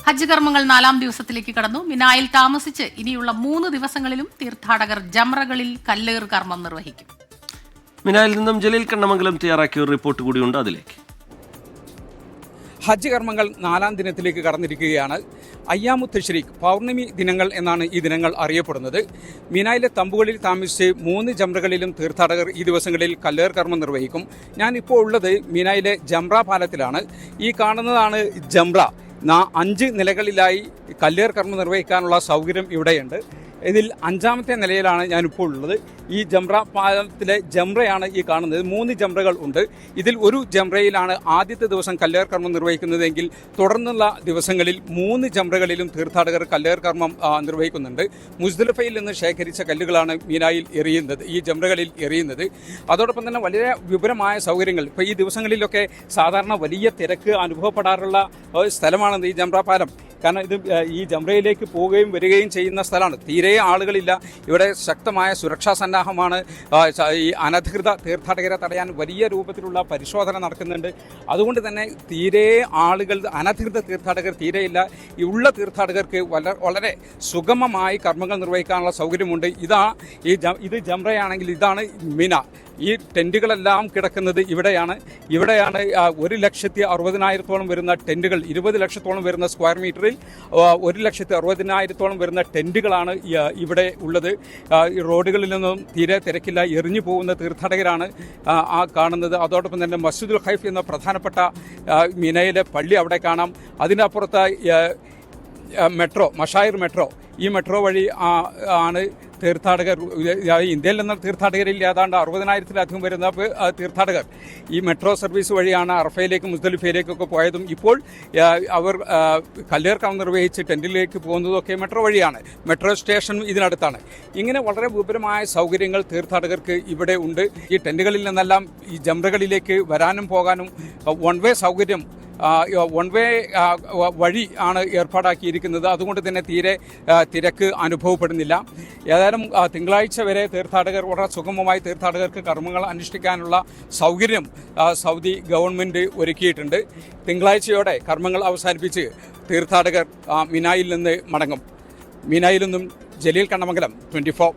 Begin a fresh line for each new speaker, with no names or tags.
ഹജ്ജ് കർമ്മങ്ങൾ 4-ാം ദിവസത്തിലേക്ക് കടന്നു. മിനായിൽ താമസിച്ച് ഇനിയുള്ള 3 ദിവസങ്ങളിലും തീർത്ഥാടകർ ജംറകളിൽ കല്ലേറ് കർമ്മം നിർവഹിക്കും.
മിനായിൽ നിന്നും ജലീൽ കണ്ണമംഗലം തയ്യാറാക്കിയ ഒരു റിപ്പോർട്ട് കൂടിയുണ്ട്. അതിലേക്ക്
ഹജ്ജ് കർമ്മങ്ങൾ 4-ാം ദിനത്തിലേക്ക് കടന്നിരിക്കുകയാണ്. അയ്യാമു തശ്രീഖ്, പൗർണമി ദിനങ്ങൾ എന്നാണ് ഈ ദിനങ്ങൾ അറിയപ്പെടുന്നത്. മിനായിലെ തമ്പുകളിൽ താമസിച്ച് 3 ജംറകളിലും തീർത്ഥാടകർ ഈ ദിവസങ്ങളിൽ കല്ലേർ കർമ്മം നിർവഹിക്കും. ഞാനിപ്പോൾ ഉള്ളത് മിനായിലെ ജംറ പാലത്തിലാണ്. ഈ കാണുന്നതാണ് ജംറ. 5 നിലകളിലായി കല്ലേർ കർമ്മം നിർവഹിക്കാനുള്ള സൗകര്യം ഇവിടെയുണ്ട്. ഇതിൽ 5ാമത്തെ നിലയിലാണ് ഞാനിപ്പോൾ ഉള്ളത്. ഈ ജംറ പാലത്തിലെ ജംറയാണ് ഈ കാണുന്നത്. 3 ജംറകൾ ഉണ്ട്. ഇതിൽ ഒരു ജംറയിലാണ് ആദ്യത്തെ ദിവസം കല്ലേർ കർമ്മം നിർവഹിക്കുന്നതെങ്കിൽ തുടർന്നുള്ള ദിവസങ്ങളിൽ 3 ജംറകളിലും തീർത്ഥാടകർ കല്ലേർ കർമ്മം നിർവഹിക്കുന്നുണ്ട്. മുസ്ദലിഫയിൽ നിന്ന് ശേഖരിച്ച കല്ലുകളാണ് മീനായിൽ എറിയുന്നത്, ഈ ജംറകളിൽ എറിയുന്നത്. അതോടൊപ്പം തന്നെ വളരെ വിപുലമായ സൗകര്യങ്ങൾ. ഇപ്പോൾ ഈ ദിവസങ്ങളിലൊക്കെ സാധാരണ വലിയ തിരക്ക് അനുഭവപ്പെടാറുള്ള സ്ഥലമാണ് ഈ ജംറ പാലം. കാരണം ഇത് ഈ ജംറയിലേക്ക് പോവുകയും വരികയും ചെയ്യുന്ന സ്ഥലമാണ്. തീരെ ആളുകളില്ല. ഇവിടെ ശക്തമായ സുരക്ഷാ സന്നാഹമാണ്. ഈ അനധികൃത തീർത്ഥാടകരെ തടയാൻ വലിയ രൂപത്തിലുള്ള പരിശോധന നടക്കുന്നുണ്ട്. അതുകൊണ്ട് തന്നെ തീരെ ആളുകൾ, അനധികൃത തീർത്ഥാടകർ തീരെയില്ല. ഉള്ള തീർത്ഥാടകർക്ക് വളരെ സുഗമമായി കർമ്മങ്ങൾ നിർവഹിക്കാനുള്ള സൗകര്യമുണ്ട്. ഇത് ജംറയാണെങ്കിൽ ഇതാണ് മിന. ഈ ടെൻറ്റുകളെല്ലാം കിടക്കുന്നത് ഇവിടെയാണ്. 1,60,000 വരുന്ന ടെൻറ്റുകൾ, 20 ലക്ഷത്തോളം വരുന്ന സ്ക്വയർ മീറ്ററിൽ 1,60,000 വരുന്ന ടെൻറ്റുകളാണ് ഇവിടെ ഉള്ളത്. ഈ റോഡുകളിലൊന്നും തീരെ തിരക്കില്ല. എറിഞ്ഞു പോകുന്ന തീർത്ഥാടകരാണ് കാണുന്നത്. അതോടൊപ്പം തന്നെ മസ്ജിദുൽ ഖൈഫ് എന്ന പ്രധാനപ്പെട്ട മിനയിലെ പള്ളി അവിടെ കാണാം. അതിനപ്പുറത്ത് മെട്രോ, മഷായിർ മെട്രോ, ഈ മെട്രോ വഴി ആണ് തീർത്ഥാടകർ, ഇന്ത്യയിൽ നിന്ന് തീർത്ഥാടകരിൽ ഏതാണ്ട് 60,000-ലധികം വരുന്ന തീർത്ഥാടകർ ഈ മെട്രോ സർവീസ് വഴിയാണ് അറഫയിലേക്കും മുസ്ദലിഫയിലേക്കൊക്കെ പോയതും ഇപ്പോൾ അവർ കല്ലേർ കർമ്മം നിർവഹിച്ച് ടെൻറ്റിലേക്ക് പോകുന്നതൊക്കെ മെട്രോ വഴിയാണ്. മെട്രോ സ്റ്റേഷൻ ഇതിനടുത്താണ്. ഇങ്ങനെ വളരെ വിപുലമായ സൗകര്യങ്ങൾ തീർത്ഥാടകർക്ക് ഇവിടെ ഉണ്ട്. ഈ ടെൻറ്റുകളിൽ നിന്നെല്ലാം ഈ ജംറകളിലേക്ക് വരാനും പോകാനും വൺ വേ സൗകര്യം, വൺ വേ വഴി ആണ് ഏർപ്പാടാക്കിയിരിക്കുന്നത്. അതുകൊണ്ട് തന്നെ തീരെ തിരക്ക് അനുഭവപ്പെടുന്നില്ല. ഏതായാലും തിങ്കളാഴ്ച വരെ തീർത്ഥാടകർ വളരെ സുഗമമായി തീർത്ഥാടകർക്ക് കർമ്മങ്ങൾ അനുഷ്ഠിക്കാനുള്ള സൗകര്യം സൗദി ഗവൺമെൻറ് ഒരുക്കിയിട്ടുണ്ട്. തിങ്കളാഴ്ചയോടെ കർമ്മങ്ങൾ അവസാനിപ്പിച്ച് തീർത്ഥാടകർ മിനായിൽ നിന്ന് മടങ്ങും. മിനായിൽ നിന്നും ജലീൽ കണ്ണമംഗലം, 24.